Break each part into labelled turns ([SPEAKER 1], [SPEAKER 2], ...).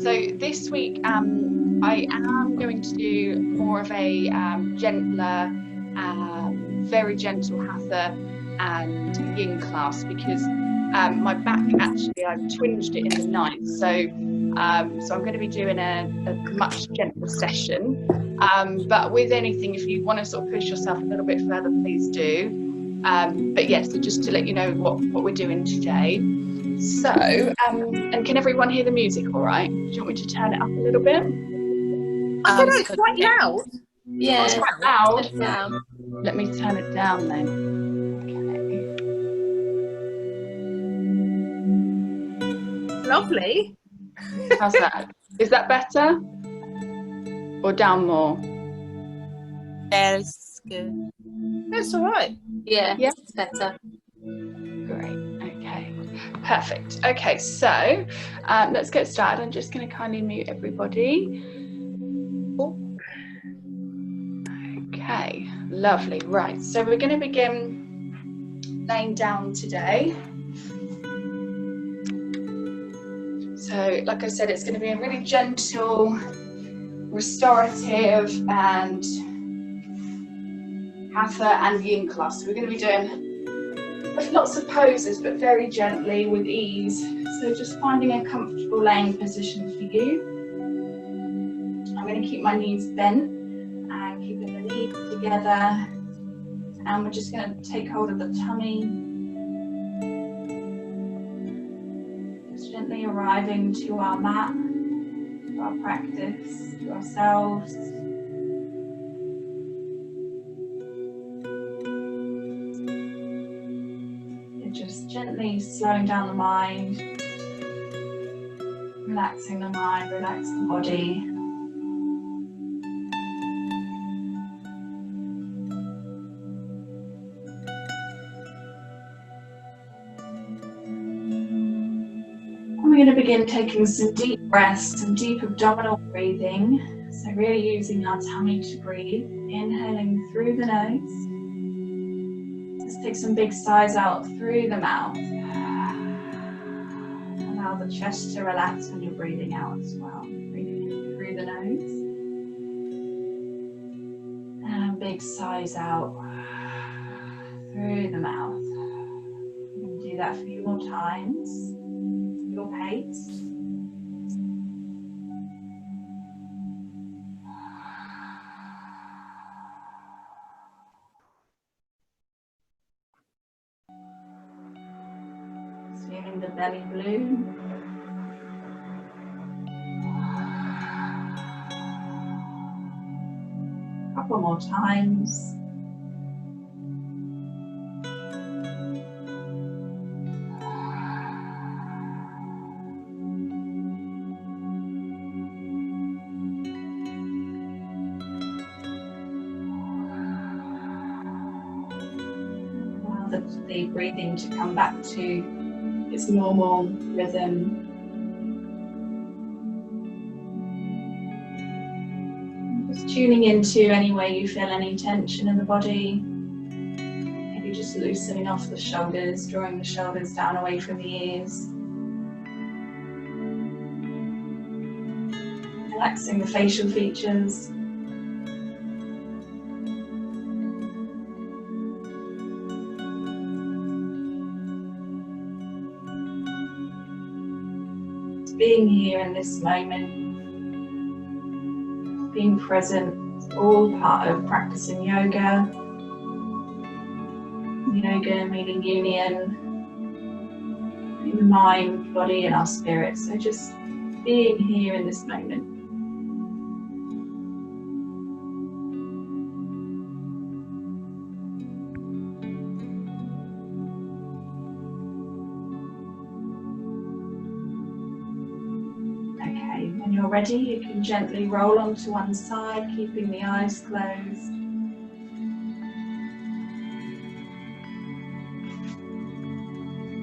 [SPEAKER 1] So this week I am going to do more of a gentler, very gentle hatha and yin class, because my back, actually I've twinged it in the night, so I'm going to be doing a much gentler session, but with anything, if you want to sort of push yourself a little bit further, please do. But yes, so just to let you know what we're doing today. So, and can everyone hear the music all right? Do you want me to turn it up a little bit?
[SPEAKER 2] I don't know, it's quite loud.
[SPEAKER 3] Yeah,
[SPEAKER 1] it's quite loud.
[SPEAKER 3] down.
[SPEAKER 1] Let me turn it down then.
[SPEAKER 2] Okay. Lovely.
[SPEAKER 1] How's that? Is that better? Or down more?
[SPEAKER 3] Yeah, it's good.
[SPEAKER 2] That's all right.
[SPEAKER 3] Yeah,
[SPEAKER 1] Yeah.
[SPEAKER 3] it's better.
[SPEAKER 1] Great. Okay. Perfect. Okay, so let's get started. I'm just going to kindly mute everybody. Okay, lovely. Right, so we're going to begin laying down today. So, like I said, it's going to be a really gentle, restorative, and hatha and yin class. So we're going to be doing lots of poses, but very gently with ease. So just finding a comfortable laying position for you. I'm going to keep my knees bent and keeping the knees together. And we're just going to take hold of the tummy. Just gently arriving to our mat, to our practice, to ourselves. You're just gently slowing down the mind, relaxing the mind, relax the body. We're going to begin taking some deep breaths, some deep abdominal breathing. So really using our tummy to breathe. Inhaling through the nose. Let's take some big sighs out through the mouth. Allow the chest to relax when you're breathing out as well. Breathing in through the nose. And big sighs out through the mouth. You can do that a few more times. Your pace. Feeling the belly blue. A couple more times. The breathing to come back to its normal rhythm. Just tuning into any way you feel any tension in the body. Maybe just loosening off the shoulders, drawing the shoulders down away from the ears. Relaxing the facial features. Being here in this moment, being present, all part of practicing yoga. Yoga meaning union in mind, body and our spirit. So just being here in this moment. When you're ready, you can gently roll onto one side, keeping the eyes closed.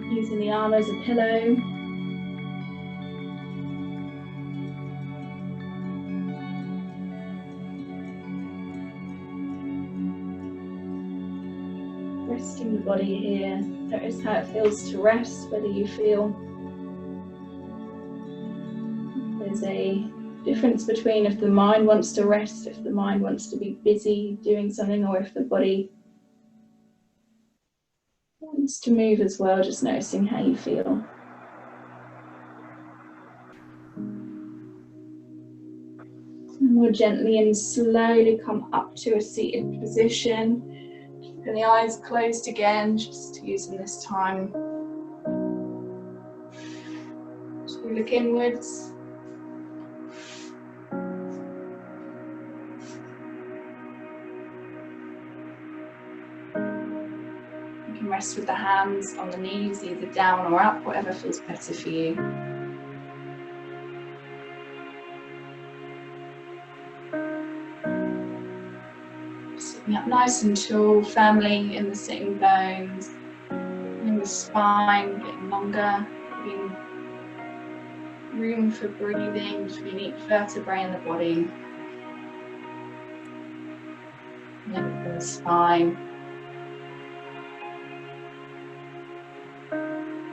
[SPEAKER 1] Using the arm as a pillow. Resting the body here. Notice how it feels to rest, whether you feel There's a difference between if the mind wants to rest, if the mind wants to be busy doing something, or if the body wants to move as well, just noticing how you feel. And we'll gently and slowly come up to a seated position. Keeping the eyes closed again, just using this time to look inwards. You can rest with the hands on the knees, either down or up, whatever feels better for you. Sitting up nice and tall, firmly in the sitting bones, in the spine, getting longer, giving room for breathing between each vertebrae in the body. Lengthen the spine.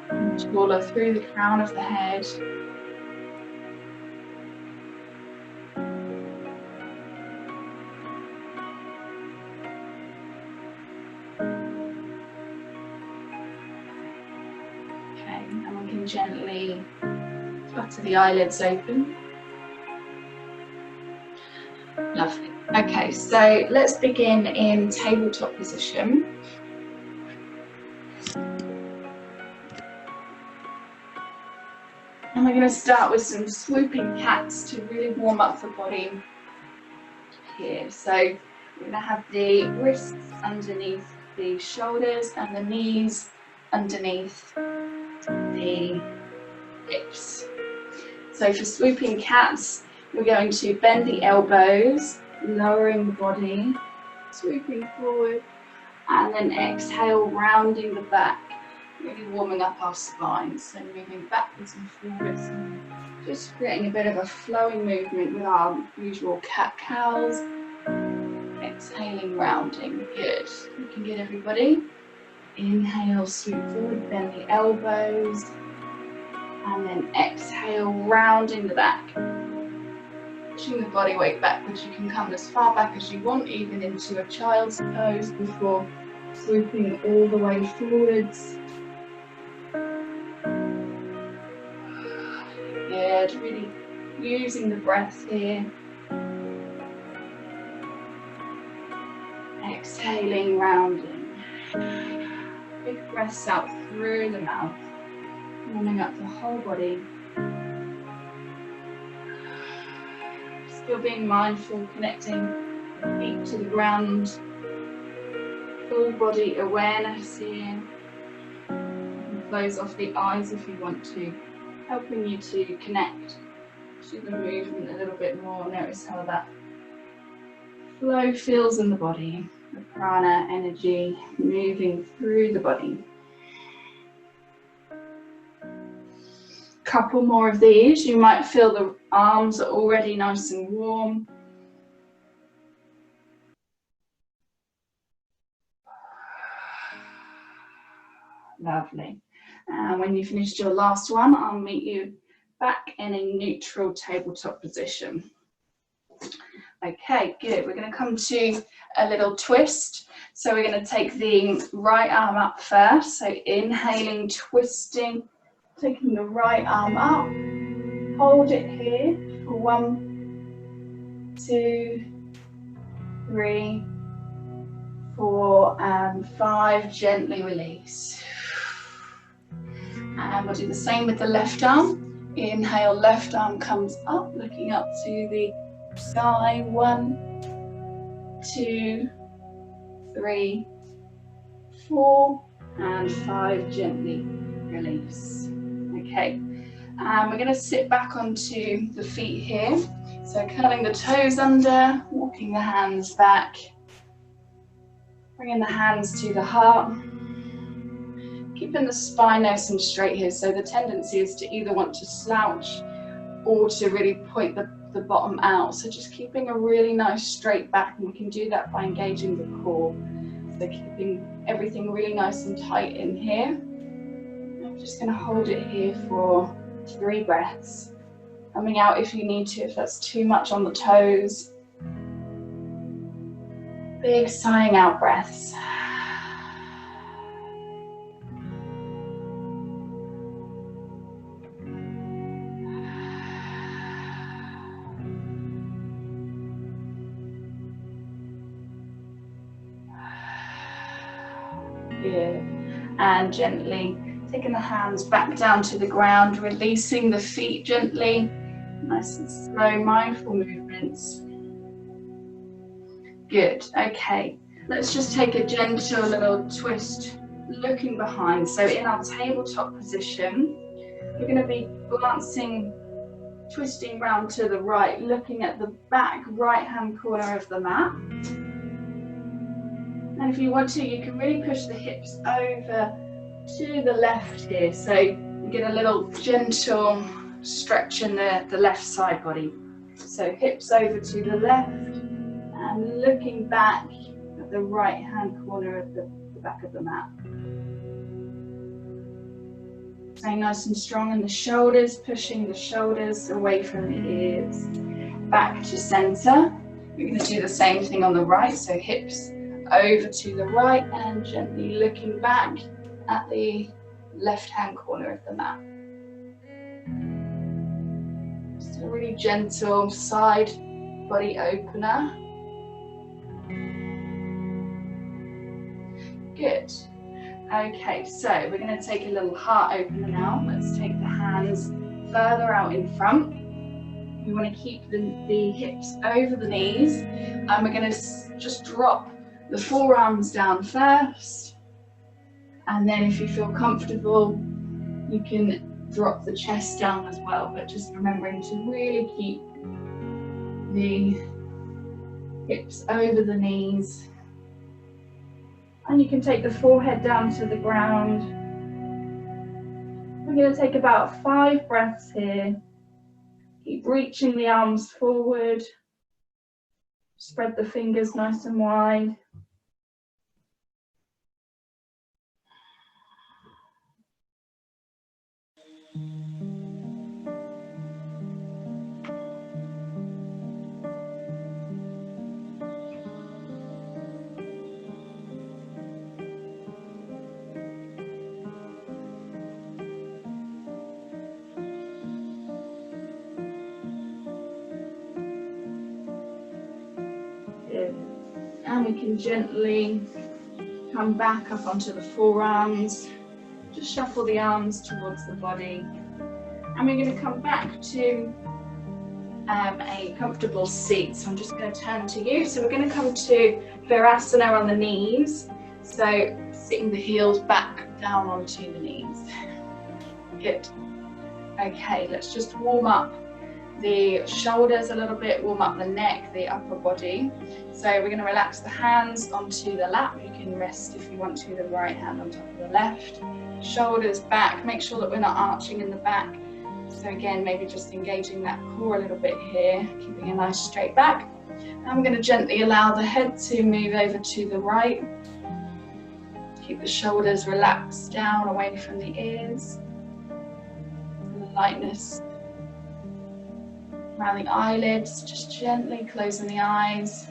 [SPEAKER 1] And taller through the crown of the head. Okay, and we can gently flutter the eyelids open. Lovely. Okay, so let's begin in tabletop position. And we're going to start with some swooping cats to really warm up the body here. So we're going to have the wrists underneath the shoulders and the knees underneath the hips. So for swooping cats, we're going to bend the elbows, lowering the body, swooping forward, and then exhale, rounding the back, really warming up our spine. So moving backwards and forwards, and just creating a bit of a flowing movement with our usual cat-cows. Exhaling, rounding. Good. Looking good, everybody. Inhale, swoop forward, bend the elbows, and then exhale, rounding the back. Pushing the body weight backwards. You can come as far back as you want, even into a child's pose, before swooping all the way forwards. Good. Really using the breath here. Exhaling, rounding. Big breaths out through the mouth, warming up the whole body. Still being mindful, connecting feet to the ground. Full body awareness here. You can close off the eyes if you want to, helping you to connect to the movement a little bit more. Notice how that flow feels in the body, the prana energy moving through the body. Couple more of these. You might feel the arms are already nice and warm. Lovely. And when you finished your last one, I'll meet you back in a neutral tabletop position. Okay, good. We're going to come to a little twist. So we're going to take the right arm up first. So inhaling, twisting, taking the right arm up. Hold it here for 1, 2, 3, 4, and 5. Gently release. And we'll do the same with the left arm. Inhale, left arm comes up, looking up to the sky. 1, 2, 3, 4, and 5. Gently release. Okay, and we're going to sit back onto the feet here. So curling the toes under, walking the hands back, bringing the hands to the heart. Keeping the spine nice and straight here. So the tendency is to either want to slouch or to really point the bottom out. So just keeping a really nice straight back, and we can do that by engaging the core. So keeping everything really nice and tight in here. I'm just going to hold it here for 3 breaths. Coming out if you need to, if that's too much on the toes. Big sighing out breaths. Good. And gently taking the hands back down to the ground, releasing the feet gently. Nice and slow, mindful movements. Good. Okay. Let's just take a gentle little twist, looking behind. So in our tabletop position, we're going to be glancing, twisting round to the right, looking at the back right-hand corner of the mat. And if you want to, you can really push the hips over to the left here. So you get a little gentle stretch in the left side body. So hips over to the left and looking back at the right-hand corner of the back of the mat. Staying nice and strong in the shoulders, pushing the shoulders away from the ears. Back to center. We're going to do the same thing on the right, so hips over to the right and gently looking back at the left-hand corner of the mat. Just a really gentle side body opener. Good. Okay, so we're going to take a little heart opener now. Let's take the hands further out in front. We want to keep the hips over the knees, and we're going to just drop the forearms down first, and then if you feel comfortable, you can drop the chest down as well, but just remembering to really keep the hips over the knees. And you can take the forehead down to the ground. We're going to take about 5 breaths here. Keep reaching the arms forward. Spread the fingers nice and wide. And we can gently come back up onto the forearms. Just shuffle the arms towards the body. And we're going to come back to a comfortable seat. So I'm just going to turn to you. So we're going to come to Virasana on the knees. So sitting the heels back down onto the knees. Good. Okay, let's just warm up the shoulders a little bit, warm up the neck, the upper body. So we're going to relax the hands onto the lap. You can rest if you want to, the right hand on top of the left. Shoulders back, make sure that we're not arching in the back. So again, maybe just engaging that core a little bit here, keeping a nice straight back. I'm going to gently allow the head to move over to the right. Keep the shoulders relaxed down away from the ears. And the lightness around the eyelids, just gently closing the eyes.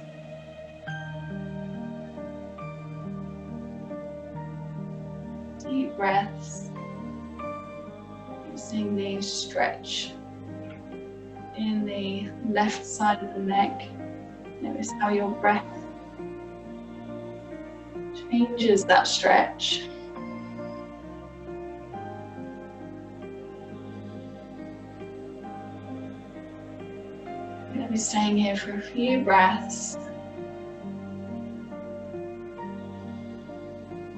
[SPEAKER 1] Deep breaths. Using the stretch in the left side of the neck. Notice how your breath changes that stretch. I'm going to be staying here for a few breaths.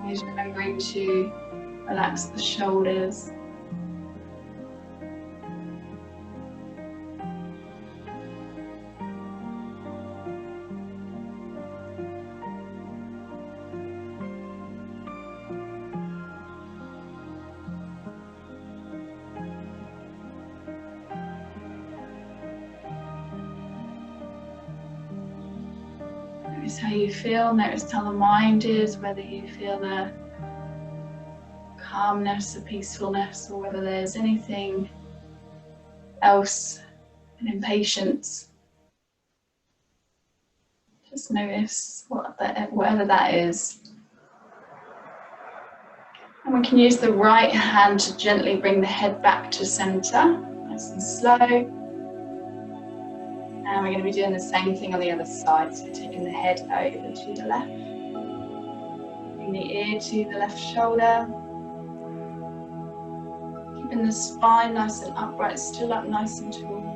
[SPEAKER 1] Always remembering to relax the shoulders. Notice how you feel, notice how the mind is, whether you feel the calmness, the peacefulness, or whether there's anything else and impatience. Just notice whatever that is. And we can use the right hand to gently bring the head back to center, nice and slow. And we're going to be doing the same thing on the other side. So taking the head over to the left, bring the ear to the left shoulder. Keeping the spine nice and upright, still up nice and tall.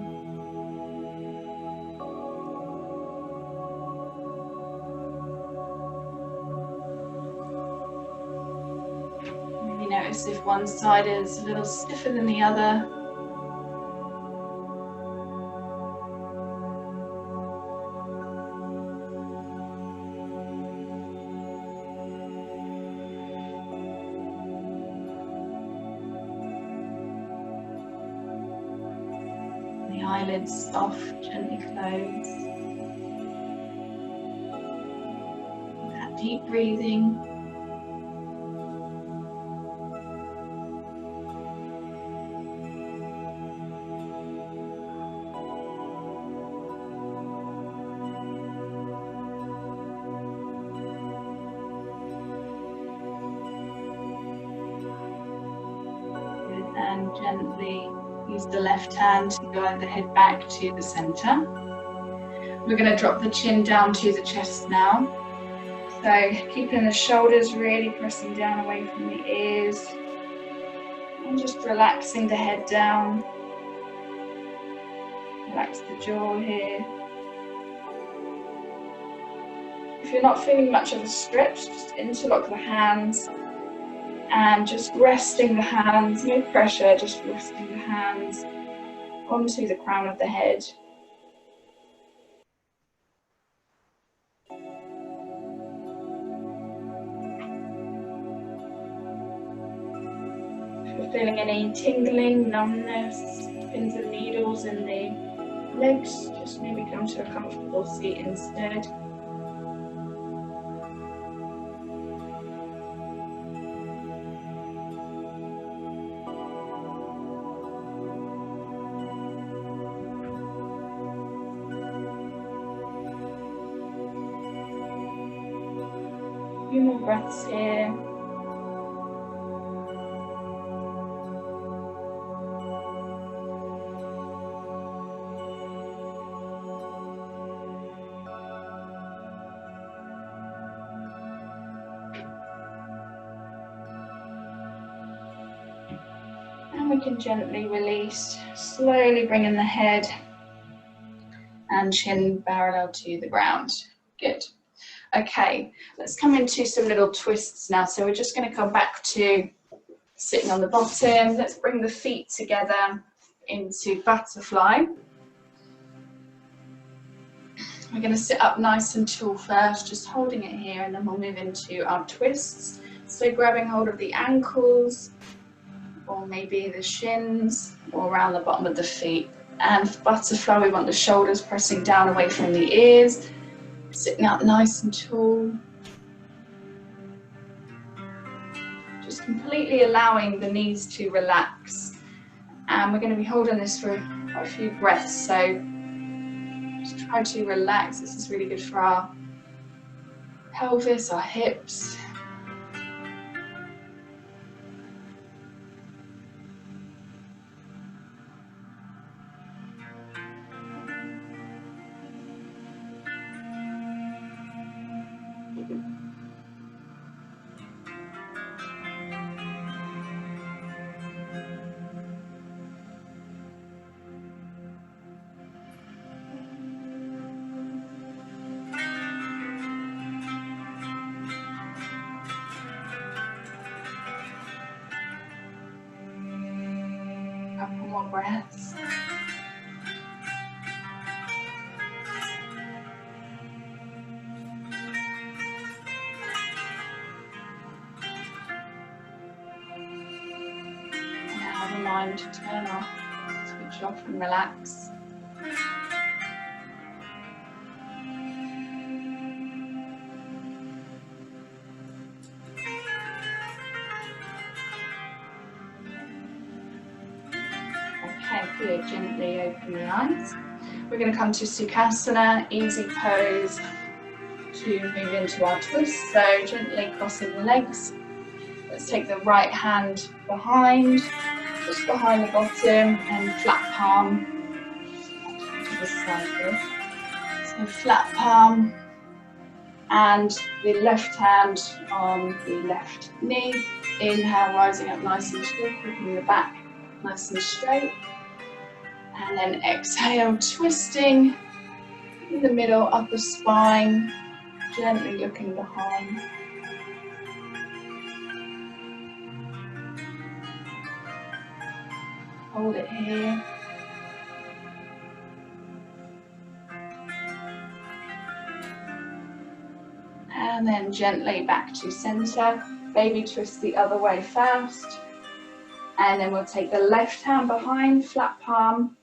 [SPEAKER 1] Maybe notice if one side is a little stiffer than the other. The eyelids soft, gently close. That deep breathing. And gently use the left hand to guide the head back to the center. We're going to drop the chin down to the chest now. So keeping the shoulders really pressing down away from the ears. And just relaxing the head down. Relax the jaw here. If you're not feeling much of a stretch, just interlock the hands. And just resting the hands, no pressure, just resting the hands onto the crown of the head. If you're feeling any tingling, numbness, pins and needles in the legs, just maybe come to a comfortable seat instead. A few more breaths here. And we can gently release, slowly bringing the head and chin parallel to the ground. Good. Okay, let's come into some little twists now. So we're just going to come back to sitting on the bottom. Let's bring the feet together into butterfly. We're going to sit up nice and tall first, just holding it here, and then we'll move into our twists. So grabbing hold of the ankles, or maybe the shins, or around the bottom of the feet. And for butterfly, we want the shoulders pressing down away from the ears, sitting up nice and tall. Just completely allowing the knees to relax. And we're going to be holding this for a few breaths. So just try to relax. This is really good for our pelvis, our hips. Couple more breaths. Now the mind to turn off, switch off and relax. Okay, Good, gently open the eyes. We're going to come to Sukhasana, easy pose to move into our twist. So gently crossing the legs. Let's take the right hand behind, just behind the bottom, and flat palm to the side here. So flat palm and the left hand on the left knee. Inhale, rising up nice and straight, keeping the back nice and straight. And then exhale, twisting in the middle, upper spine, gently looking behind. Hold it here. And then gently back to center. Baby twist the other way first. And then we'll take the left hand behind, flat palm.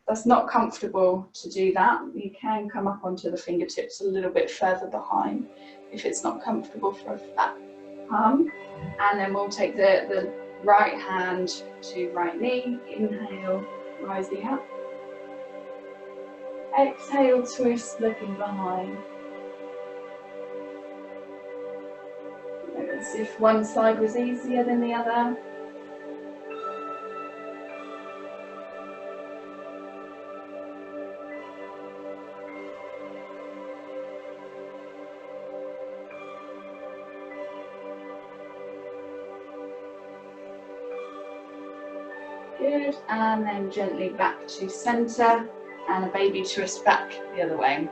[SPEAKER 1] That's not comfortable to do that. You can come up onto the fingertips a little bit further behind if it's not comfortable for a flat palm. And then we'll take the right hand to right knee. Inhale, rising up. Exhale, twist, looking behind. Let's see if one side was easier than the other. Good, and then gently back to center and a baby twist back the other way.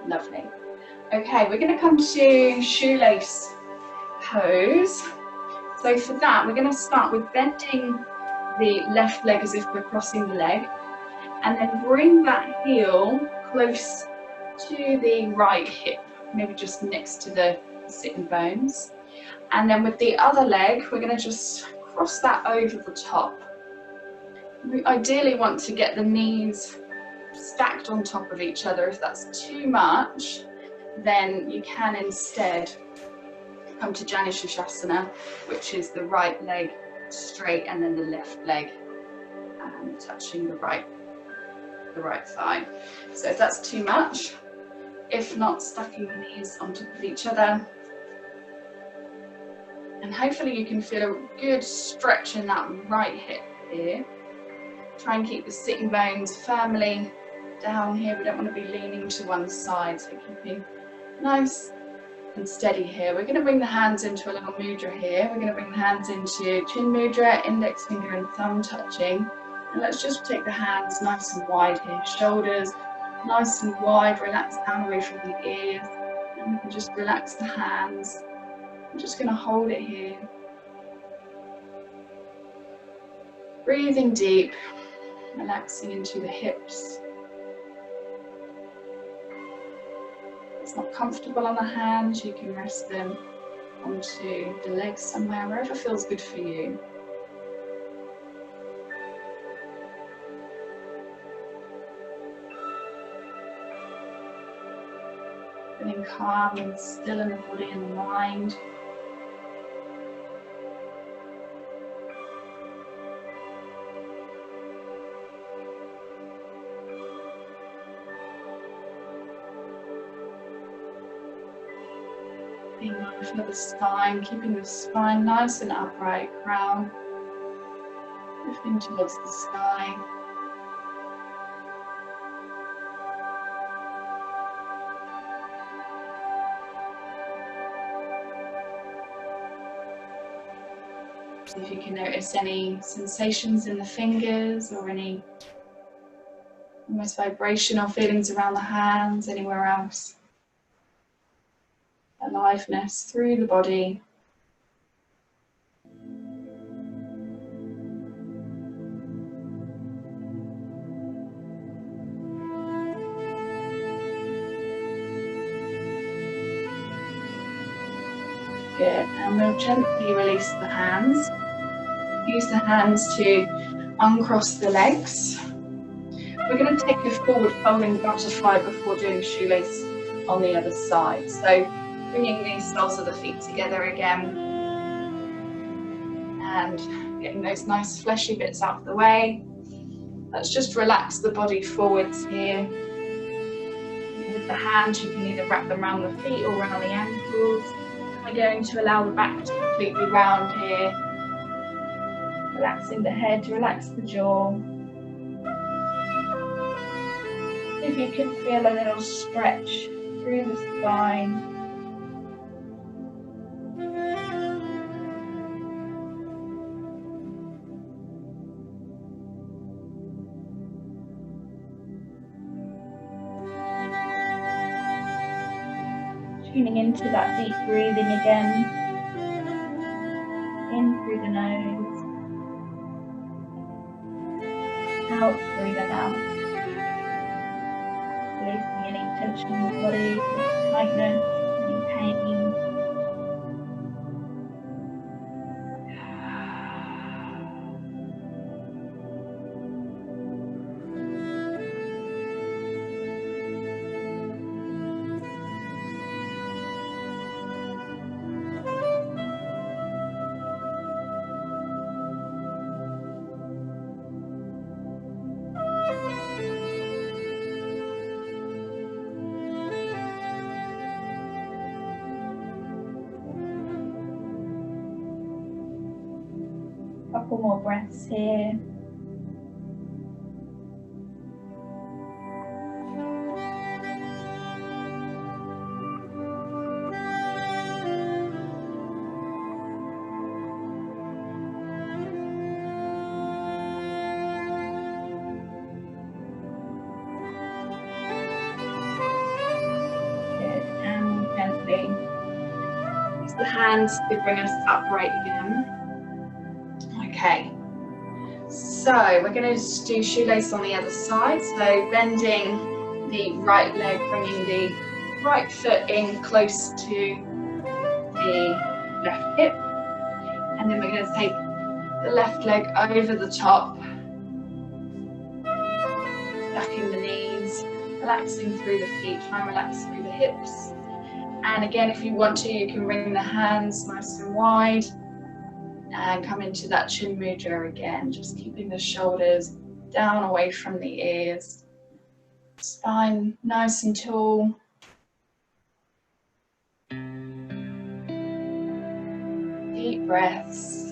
[SPEAKER 1] Lovely. Okay, we're going to come to shoelace pose. So for that, we're going to start with bending the left leg as if we're crossing the leg, and then bring that heel close to the right hip, maybe just next to the sitting bones. And then with the other leg, we're going to just cross that over the top. We ideally want to get the knees stacked on top of each other. If that's too much, then you can instead come to Janushasana, which is the right leg straight and then the left leg touching the right thigh. So if that's too much, if not, stacking the knees on top of each other. And hopefully you can feel a good stretch in that right hip here. Try and keep the sitting bones firmly down here. We don't want to be leaning to one side, so keeping nice and steady here. We're going to bring the hands into a little mudra here. We're going to bring the hands into chin mudra, index finger and thumb touching. And let's just take the hands nice and wide here. Shoulders nice and wide, relax down away from the ears. And we can just relax the hands. I'm just going to hold it here. Breathing deep, relaxing into the hips. If it's not comfortable on the hands, you can rest them onto the legs somewhere, wherever feels good for you. Feeling calm and still in the body and the mind. Being mindful of the spine, keeping the spine nice and upright, crown lifting towards the sky. See if you can notice any sensations in the fingers or any almost vibrational feelings around the hands, anywhere else. Aliveness through the body. Good, and we'll gently release the hands. Use the hands to uncross the legs. We're going to take a forward folding butterfly before doing shoelace on the other side. So bringing the soles of the feet together again and getting those nice fleshy bits out of the way. Let's just relax the body forwards here. With the hands, you can either wrap them around the feet or around the ankles. We're going to allow the back to completely round here. Relaxing the head, relax the jaw. If you can feel a little stretch through the spine. Tuning into that deep breathing again. In through the nose. Out through the mouth. Releasing any tension in the body, any tightness, any pain. Couple more breaths here. Good, and gently use the hands to bring us upright again. Okay, so we're going to just do shoelace on the other side. So bending the right leg, bringing the right foot in close to the left hip. And then we're going to take the left leg over the top, backing the knees, relaxing through the feet, try and relax through the hips. And again, if you want to, you can bring the hands nice and wide. And come into that chin mudra again, just keeping the shoulders down away from the ears. Spine nice and tall. Deep breaths.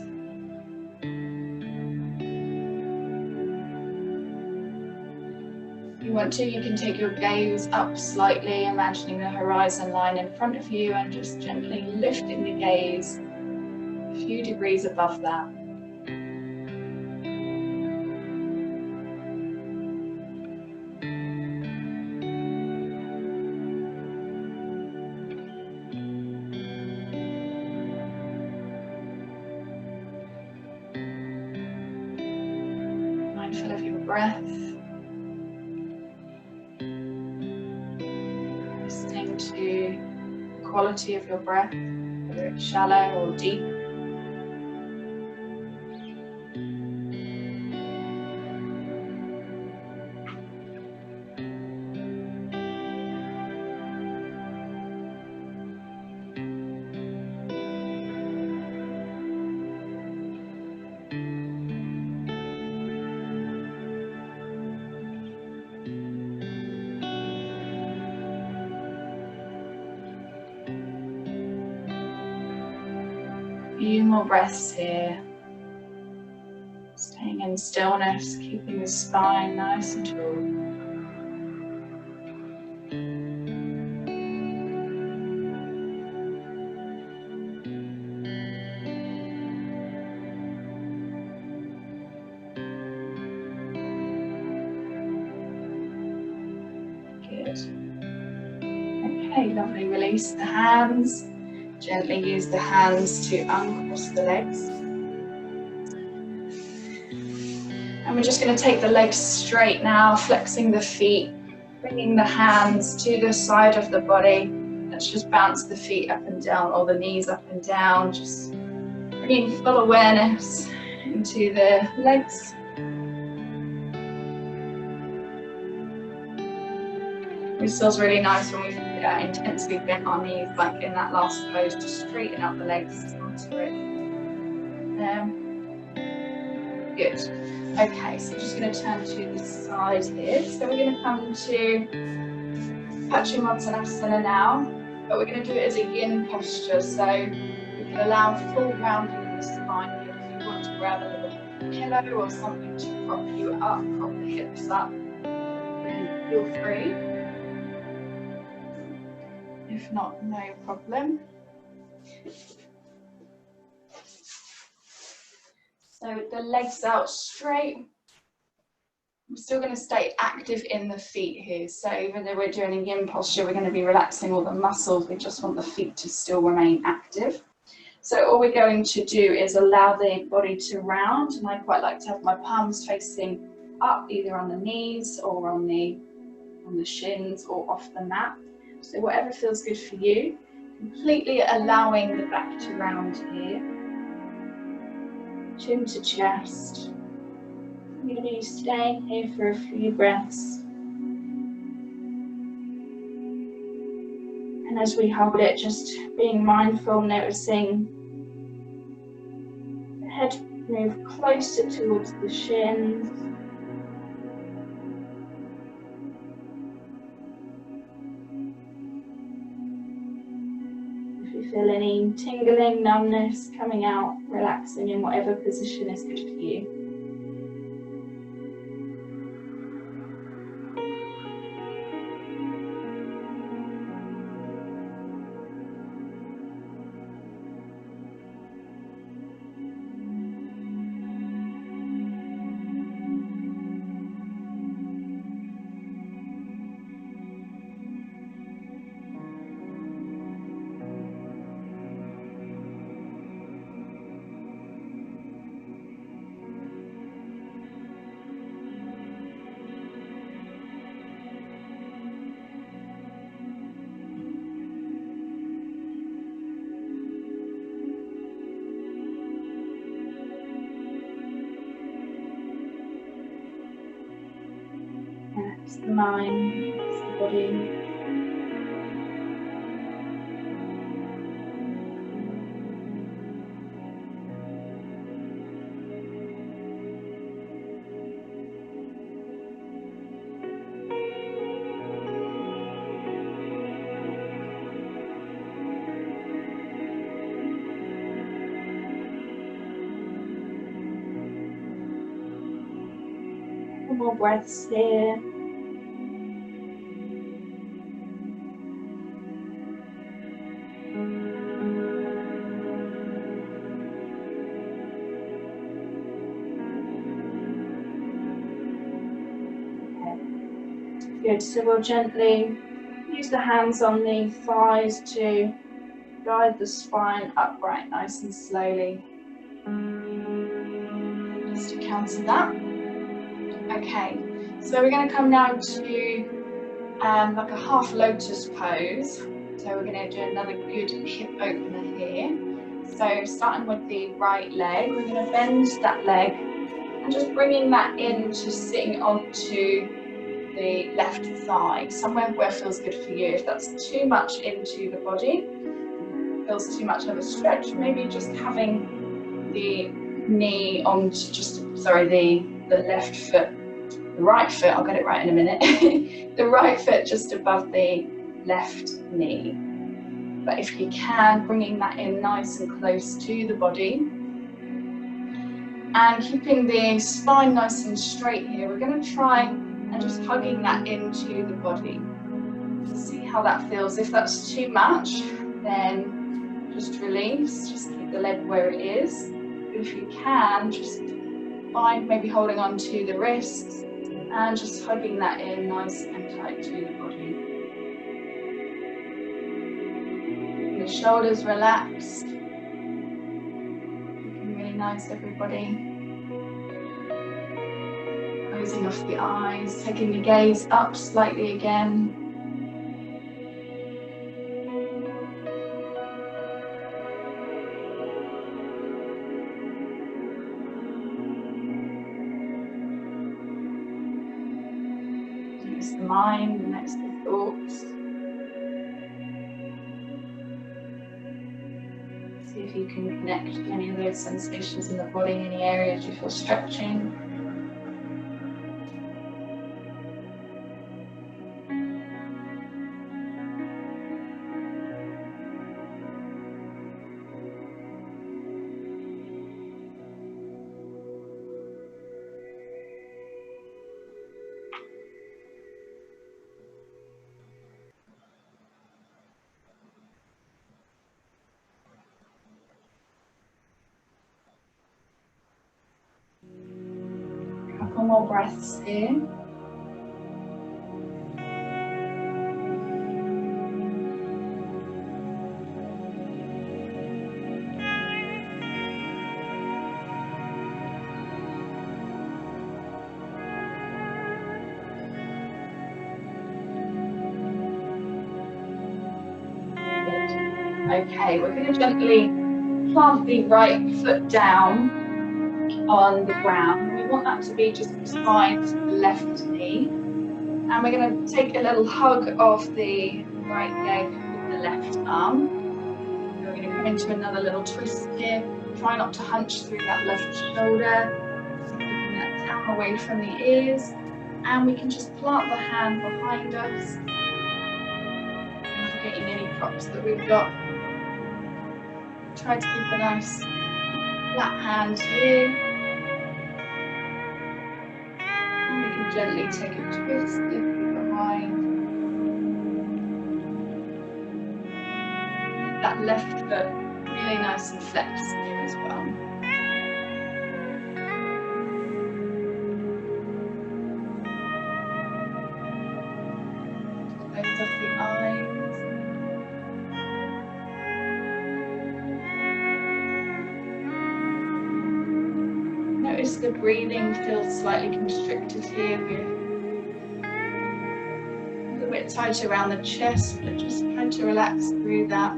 [SPEAKER 1] If you want to, you can take your gaze up slightly, imagining the horizon line in front of you and just gently lifting the gaze a few degrees above that. Mindful of your breath. Listening to the quality of your breath, whether it's shallow or deep. A few more breaths here. Staying in stillness, keeping the spine nice and tall. Good. Okay, lovely. Release the hands. Gently use the hands to uncross the legs. And we're just going to take the legs straight now, flexing the feet, bringing the hands to the side of the body. Let's just bounce the feet up and down, or the knees up and down, just bringing full awareness into the legs. This feels really nice when we intensely bent our knees, like in that last pose, to straighten out the legs onto it. good. Okay, so I'm just going to turn to the side here. So we're going to come to Paschimottanasana now, but we're going to do it as a yin posture. So we can allow full rounding of the spine here. If you want to grab a little pillow or something to prop you up, prop the hips up, then feel free. If not, no problem. So with the legs out straight, we're still going to stay active in the feet here. So even though we're doing a yin posture, we're going to be relaxing all the muscles. We just want the feet to still remain active. So all we're going to do is allow the body to round, and I quite like to have my palms facing up, either on the knees or on the shins or off the mat. So whatever feels good for you, completely allowing the back to round here. Chin to chest. I'm going to be staying here for a few breaths. And as we hold it, just being mindful, noticing the head move closer towards the shins. If you feel any tingling, numbness coming out, relaxing in whatever position is good for you. Relax the mind, relax the body. Couple more breaths here. Good, so we'll gently use the hands on the thighs to guide the spine upright nice and slowly. Just to counter that. Okay, so we're going to come now to like a half lotus pose. So we're going to do another good hip opener here. So starting with the right leg, we're going to bend that leg and just bringing that into sitting onto the left thigh, somewhere where it feels good for you. If that's too much into the body, feels too much of a stretch, maybe just having the knee onto the left foot, the right foot, I'll get it right in a minute, the right foot just above the left knee. But if you can, bringing that in nice and close to the body and keeping the spine nice and straight here, we're going to try and just hugging that into the body. See how that feels. If that's too much, then just release, just keep the leg where it is. But if you can, just find maybe holding on to the wrists and just hugging that in nice and tight to the body. The shoulders relaxed. Looking really nice, everybody. Closing off the eyes, taking the gaze up slightly again. Notice the mind, notice the thoughts. See if if you can connect to any of those sensations in the body, any areas you feel stretching. Couple more breaths here. Okay, we're going to gently plant the right foot down on the ground. We want that to be just beside the left knee. And we're going to take a little hug of the right leg with the left arm. So we're going to come into another little twist here. Try not to hunch through that left shoulder. So keeping that down away from the ears. And we can just plant the hand behind us. Not forgetting any props that we've got. Try to keep a nice flat hand here. And we can gently take a twist if you don't mind. That left foot really nice and flexed here as well. Close off the eyes. Notice the breathing feels slightly constricted here. We're a little bit tight around the chest, but just try to relax through that.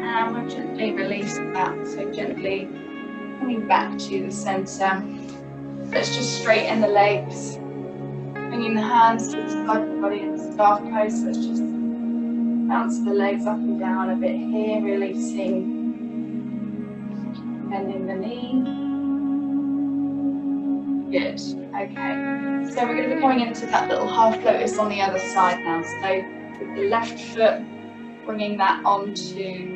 [SPEAKER 1] And we'll gently release that, so gently coming back to the center. Let's just straighten the legs, bringing the hands to the side of the body in scarf pose. Let's just bounce the legs up and down a bit here, releasing, bending the knee. Good, okay. So we're going to be going into that little half lotus on the other side now. So with the left foot, bringing that onto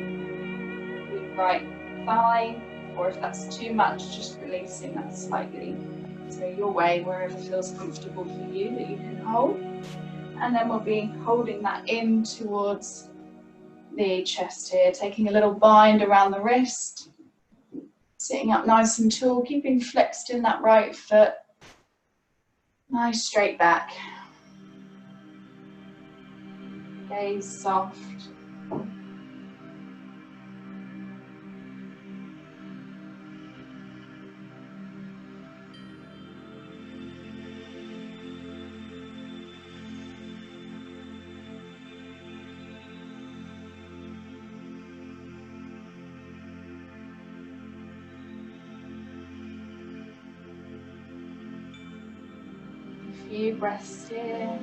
[SPEAKER 1] right thigh, or if that's too much, just releasing that slightly. So your way, wherever feels comfortable for you that you can hold. And then we'll be holding that in towards the chest here, taking a little bind around the wrist, sitting up nice and tall, keeping flexed in that right foot. Nice straight back. Gaze soft. Few breaths here.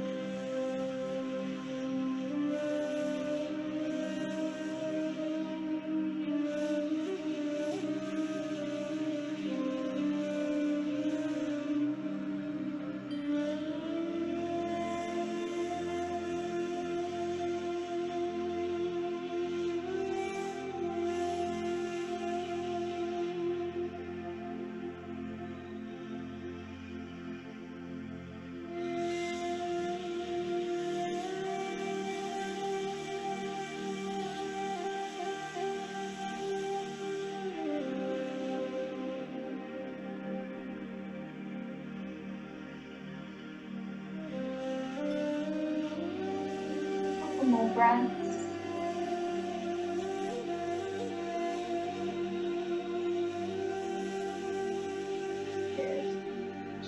[SPEAKER 1] More breaths.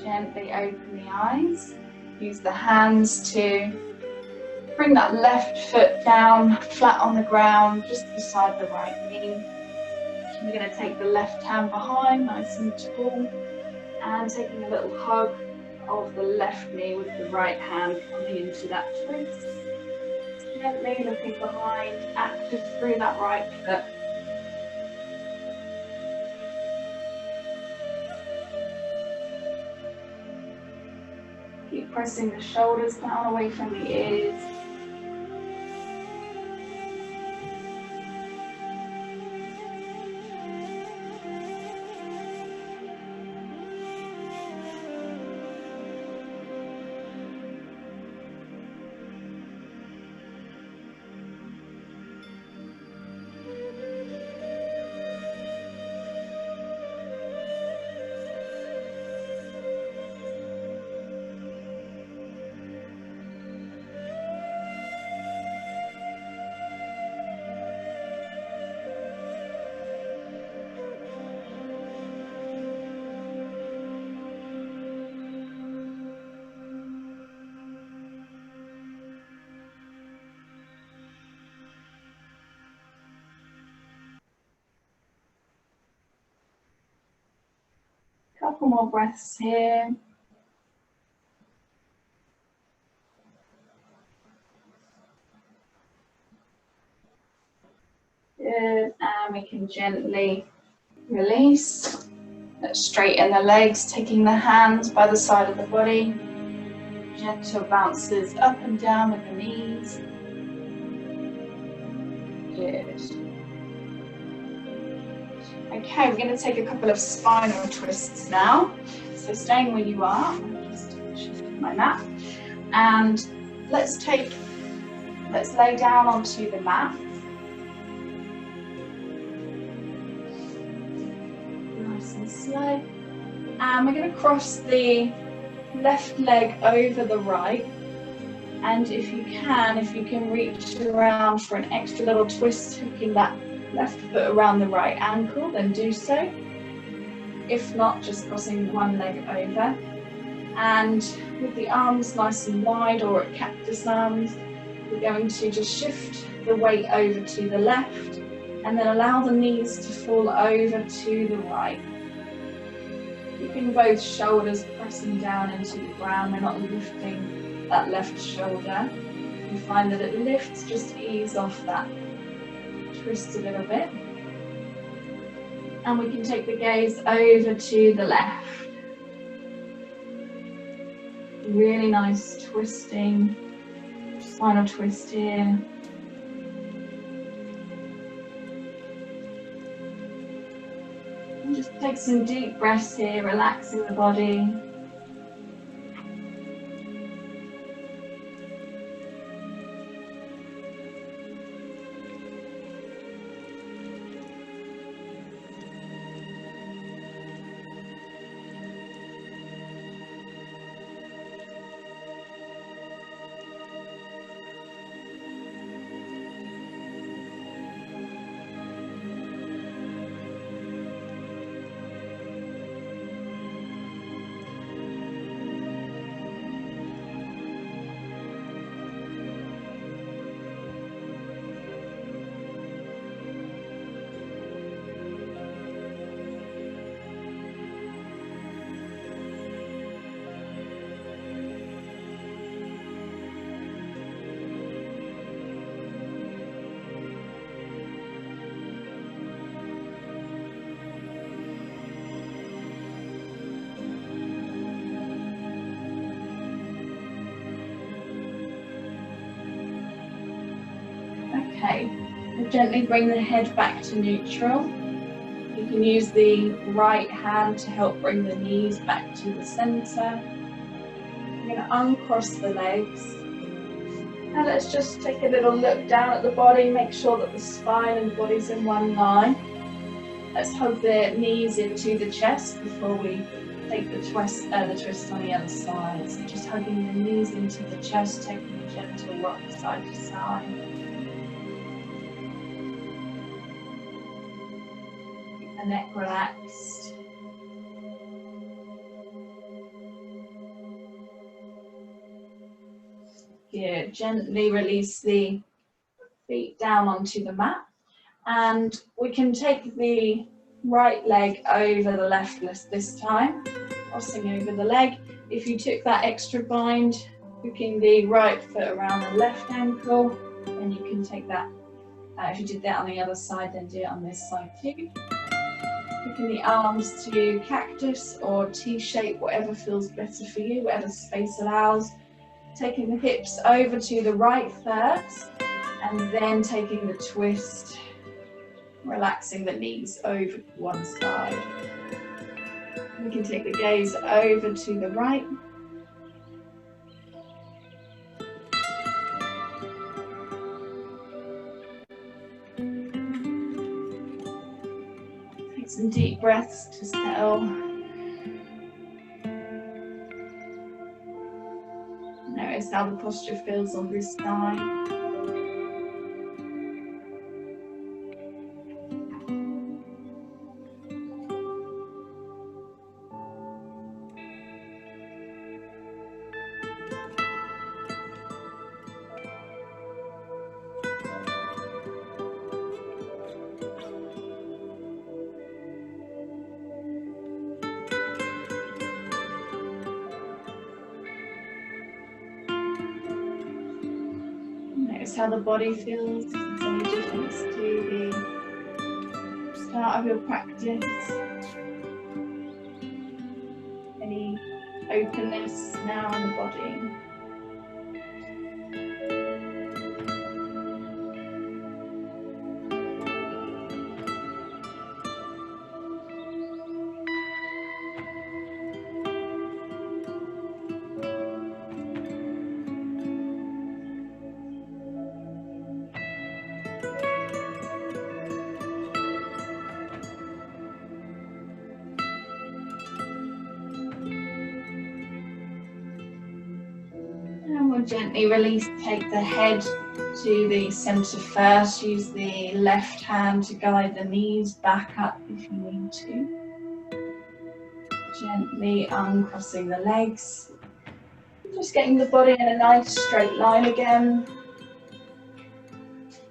[SPEAKER 1] Gently open the eyes. Use the hands to bring that left foot down, flat on the ground, just beside the right knee. We're going to take the left hand behind, nice and tall, and taking a little hug of the left knee with the right hand coming into that twist. Gently looking behind, active through that right foot. Keep pressing the shoulders down away from the ears. Couple more breaths here. Good, and we can gently release. Let's straighten the legs, taking the hands by the side of the body. Gentle bounces up and down with the knees. Good. Okay, we're going to take a couple of spinal twists now. So staying where you are, I'm just shifting my mat. And let's lay down onto the mat. Nice and slow. And we're going to cross the left leg over the right. And if you can reach around for an extra little twist, hooking that left foot around the right ankle, then do so. If not, just crossing one leg over. And with the arms nice and wide or at cactus arms, we're going to just shift the weight over to the left and then allow the knees to fall over to the right. Keeping both shoulders pressing down into the ground, we're not lifting that left shoulder. You find that it lifts, just ease off that twist a little bit. And we can take the gaze over to the left. Really nice twisting, spinal twist here. And just take some deep breaths here, relaxing the body. Okay, and gently bring the head back to neutral. You can use the right hand to help bring the knees back to the center. You're going to uncross the legs. Now let's just take a little look down at the body, make sure that the spine and the body's in one line. Let's hug the knees into the chest before we take the twist on the other side. So just hugging the knees into the chest, taking a gentle rock side to side. Keep the neck relaxed. Good. Gently release the feet down onto the mat. And we can take the right leg over the left this time, crossing over the leg. If you took that extra bind, hooking the right foot around the left ankle, then you can take that. If you did that on the other side, then do it on this side too. Hooking the arms to cactus or T-shape, whatever feels better for you, whatever space allows. Taking the hips over to the right first, and then taking the twist, relaxing the knees over to one side. We can take the gaze over to the right. Take some deep breaths to settle. Notice how the posture feels on this side. Notice how the body feels. If there's any difference to the start of your practice. Any openness now in the body. And we'll gently release, take the head to the center first. Use the left hand to guide the knees back up if you need to. Gently uncrossing the legs. Just getting the body in a nice straight line again.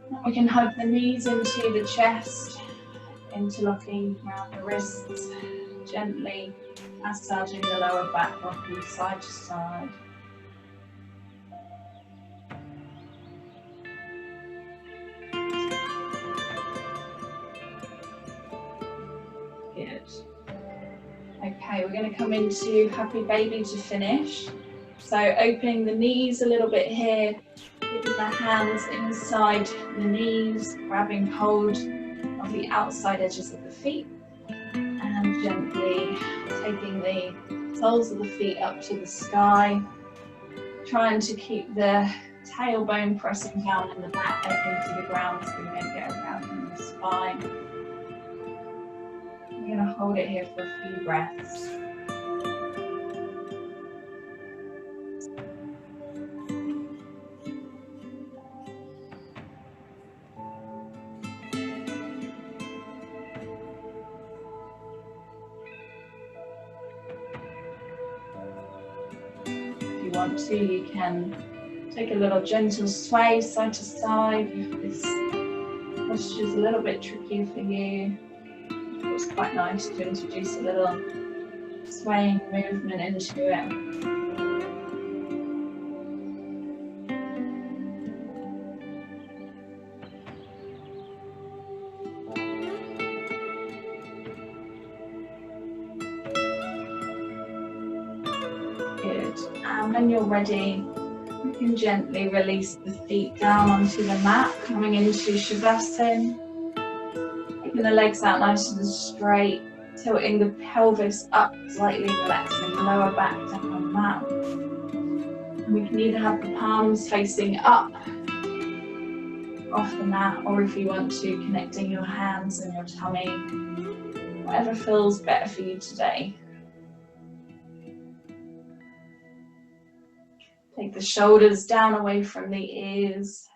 [SPEAKER 1] And we can hug the knees into the chest, interlocking around the wrists. Gently massaging the lower back, rocking side to side. Good. Okay, we're going to come into Happy Baby to finish. So opening the knees a little bit here, keeping the hands inside the knees, grabbing hold of the outside edges of the feet, and gently taking the soles of the feet up to the sky, trying to keep the tailbone pressing down in the back into the ground so we don't get around in the spine. We're going to hold it here for a few breaths. If you want to, you can take a little gentle sway side to side if this posture is a little bit trickier for you. It's quite nice to introduce a little swaying movement into it. Good. And when you're ready, you can gently release the feet down onto the mat, coming into Shavasana. Taking the legs out nice and straight, tilting the pelvis up slightly, relaxing the lower back down on the mat. And we can either have the palms facing up off the mat, or if you want to, connecting your hands and your tummy, whatever feels better for you today. Take the shoulders down away from the ears.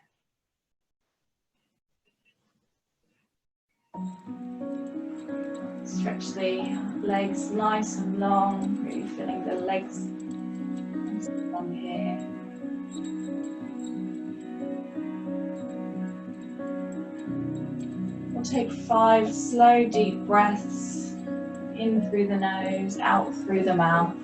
[SPEAKER 1] Stretch the legs nice and long, really feeling the legs nice and long here.
[SPEAKER 4] take 5 slow, deep breaths in through the nose, out through the mouth.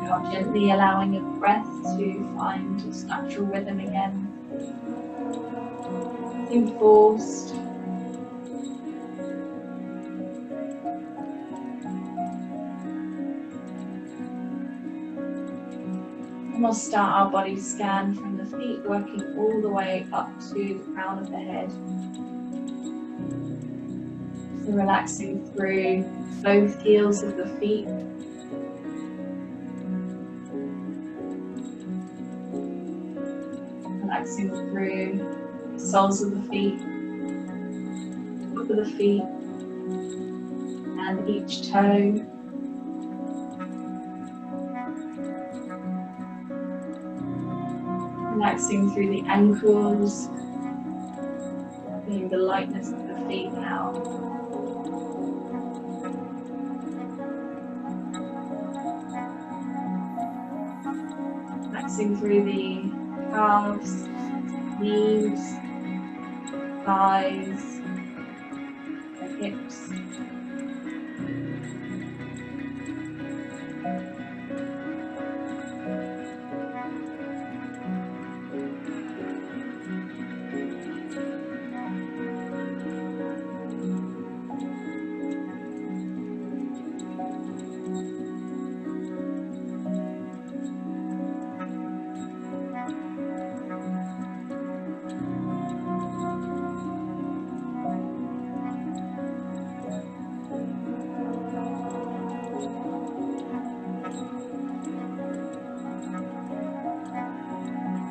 [SPEAKER 4] Now gently allowing your breath to find its natural rhythm again. Nothing forced. And we'll start our body scan from the feet, working all the way up to the crown of the head. So relaxing through both heels of the feet. Relaxing through the soles of the feet, top of the feet, and each toe. Relaxing through the ankles, feeling the lightness of the feet now. Relaxing through the calves, knees, thighs, the hips.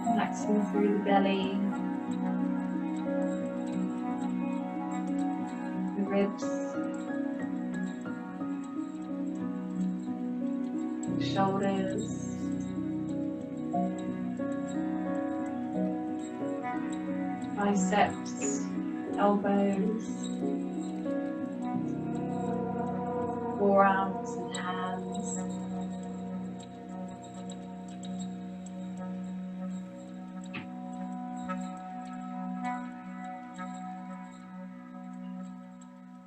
[SPEAKER 4] Relaxing through the belly, the ribs, the shoulders, biceps, elbows, forearms and hands.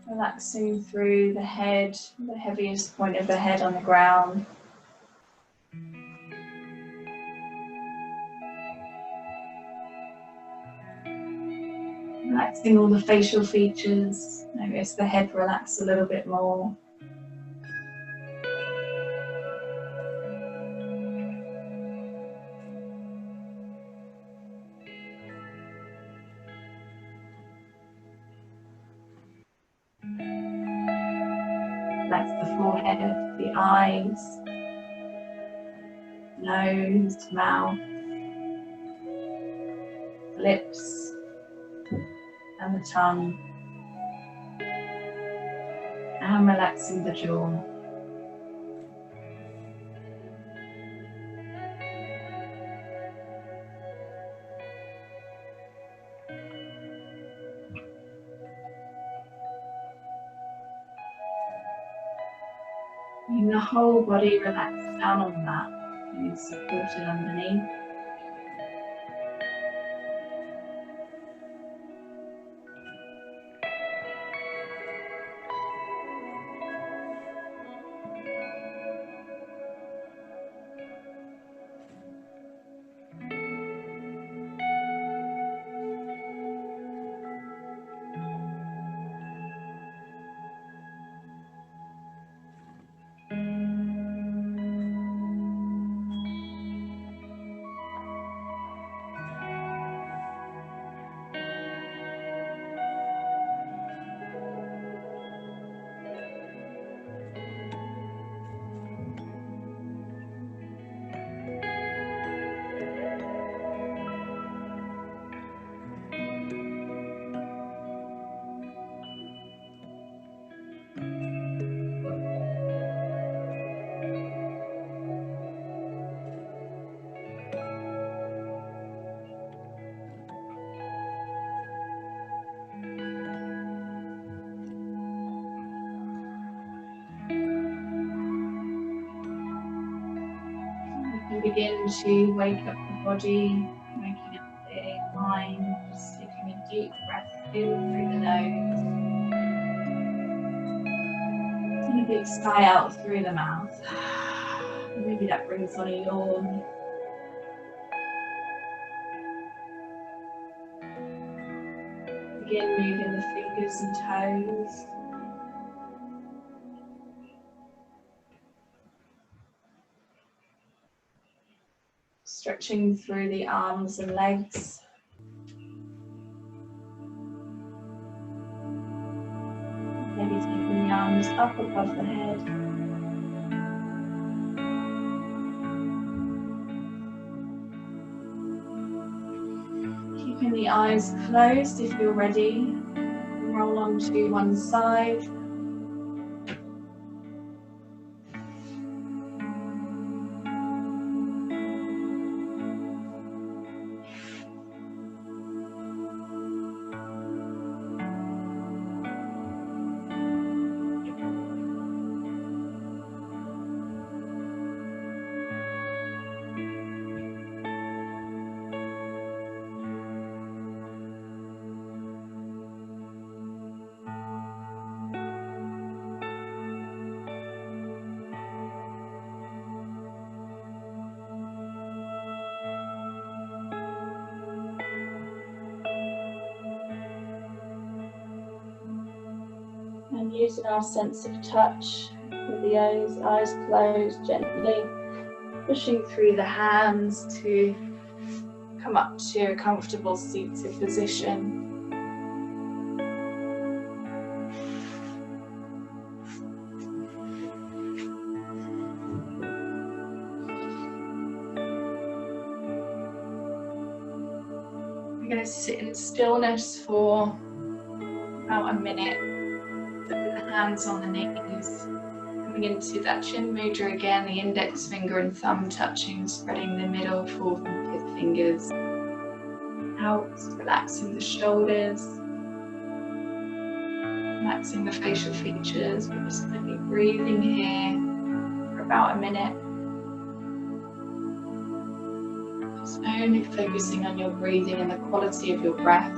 [SPEAKER 4] Relaxing through the head, the heaviest point of the head on the ground. Relaxing all the facial features. Notice the head relax a little bit more. Relax the forehead, the eyes, nose, mouth, lips, and the tongue. And relaxing the jaw. And the whole body relax down on the mat, being supported underneath. begin to wake up the body, waking up the mind, just taking a deep breath in through the nose and a big sigh out through the mouth. Maybe that brings on a yawn. Begin moving the fingers and toes. Stretching through the arms and legs. Maybe taking the arms up above the head. Keeping the eyes closed if you're ready. Roll onto one side. And using our sense of touch with the eyes closed, gently pushing through the hands to come up to a comfortable seated position. We're going to sit in stillness for about a minute. With the hands on the knees, coming into that chin mudra again, the index finger and thumb touching, spreading the middle, fourth and fifth fingers out, relaxing the shoulders, relaxing the facial features. We're just going to be breathing here for about a minute. Just only focusing on your breathing and the quality of your breath.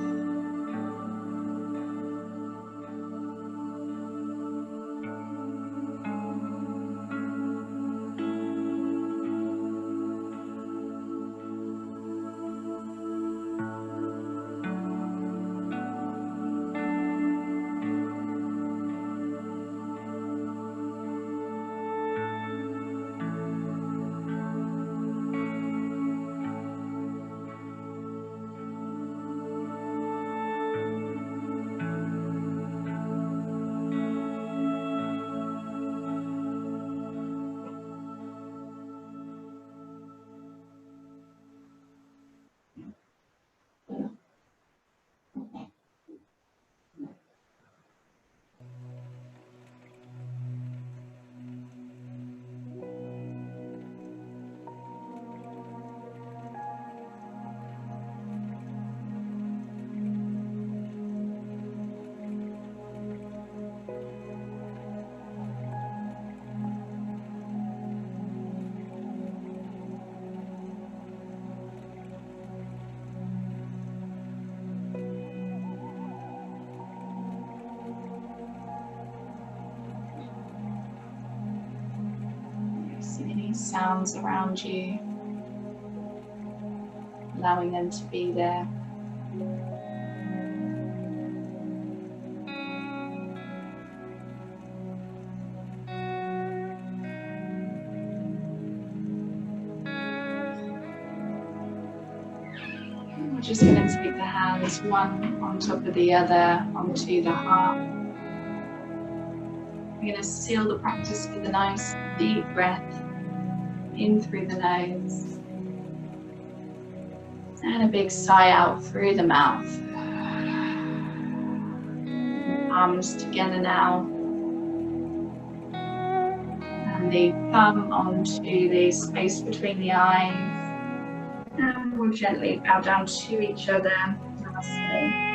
[SPEAKER 4] Sounds around you, allowing them to be there. We're just going to take the hands one on top of the other onto the heart. We're going to seal the practice with a nice deep breath in through the nose and a big sigh out through the mouth. Arms together now, and the thumb onto the space between the eyes, and we'll gently bow down to each other. Namaste.